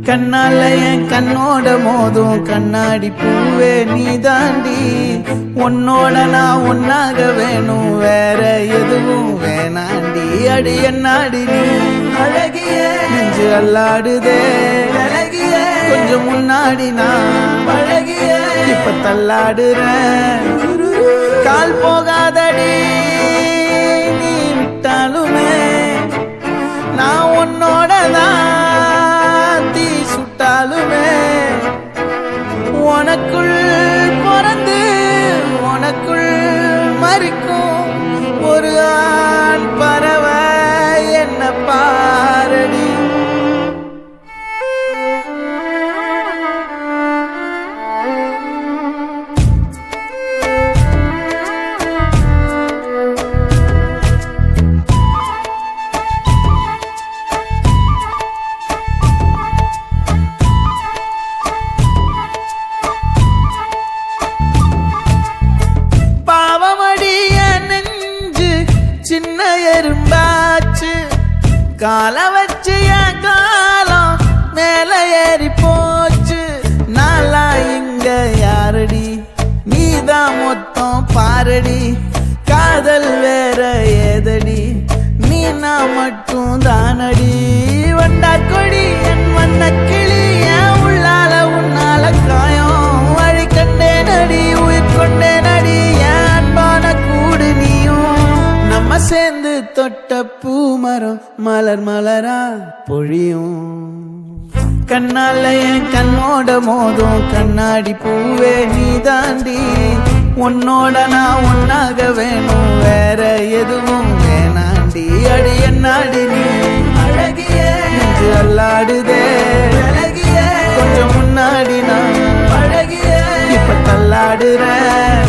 கண்ணால என் கண்ணோட மோதும் கண்ணாடி பூவே நீ தாண்டி, உன்னோட நான் ஒன்னாக வேணும் வேற எதுவும் வேணாண்டி. அடி என்னாடி நீ அழகிய நெஞ்சு அல்லாடுதே அழகிய, கொஞ்சம் முன்னாடி நான் அழகிய இப்ப தள்ளாடுறேன். கால் போகாதடி நீ விட்டாலுமே நான் உன்னோட தான் தீ சுட்டாலுமே, உனக்குள் பிறந்து உனக்குள் மறிக்கும் ஒரு ஆண் பறவை என்ன பாரடி. சின்ன எறும்பாச்சு கால வச்சு என் காலம் மேல ஏறி போச்சு. நாளா இங்க யாரடி நீதான் மொத்தம் பாரடி, காதல் வேற ஏதடி நீ நான் மட்டும் தானடி. வண்டா கொடி என் வண்ண கிளி என் உள்ளால உன்னால காயம் வழி கண்டே நடி உயிர் கொண்டே நடி என் அன்பான கூடு நீயும். நம்ம சேர்ந்து தொட்ட பூமரம் மலர் மலரா பொழியும். கண்ணால என் கண்ணோட மோதும் கண்ணாடி பூவே நீ தாண்டி, உன்னோட நான் ஒன்னாக வேணும் வேற எதுவும் வேணாண்டி. அடி என்னாடி நீ அழகிய நெஞ்சு அல்லாடுதே அழகிய, கொஞ்சம் முன்னாடி நான் அழகிய இப்ப தள்ளாடுறேன்.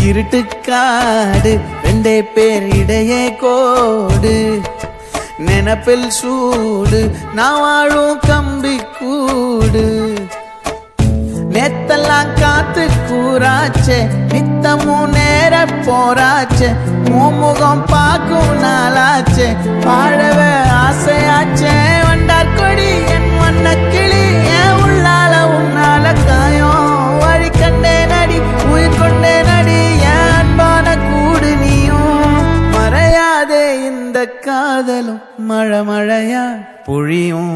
இருட்டுக்காடு ரெண்டே பேர் இடையே கோடு, நினப்பில் சூடு நான் வாழும் கம்பி கூடு. நேத்தெல்லாம் காத்து கூறாச்சே நித்தமும் நேர போராச்சே, முகம் பார்க்கும் நாளாச்சே வாழவே ஆசையாச்சே. வண்டார் கொடி என் வண்ண கிளி என் உள்ளால உன்னால காயம் வழி கண்டே நடி உயிர் கொண்டே நடி என் அன்பான கூடு நீயும். மறையாதே இந்த காதலும் மழை மழையா பொழியும்.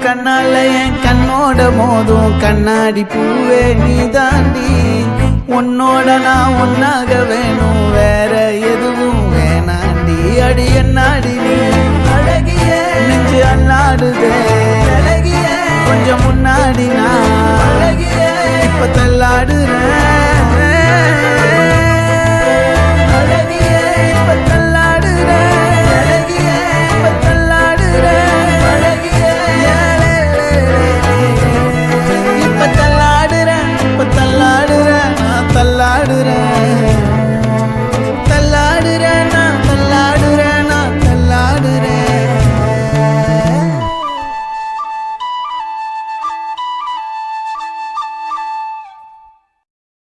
கண்ணால என் கண்ணோட மோதும் கண்ணாடி பூவே நீ தாண்டி, உன்னோட நான் ஒன்னாக வேணும் வேற எதுவும் வேணாண்டி. அடி என்னாடி நீ அழகிய நெஞ்சு அல்லாடுதே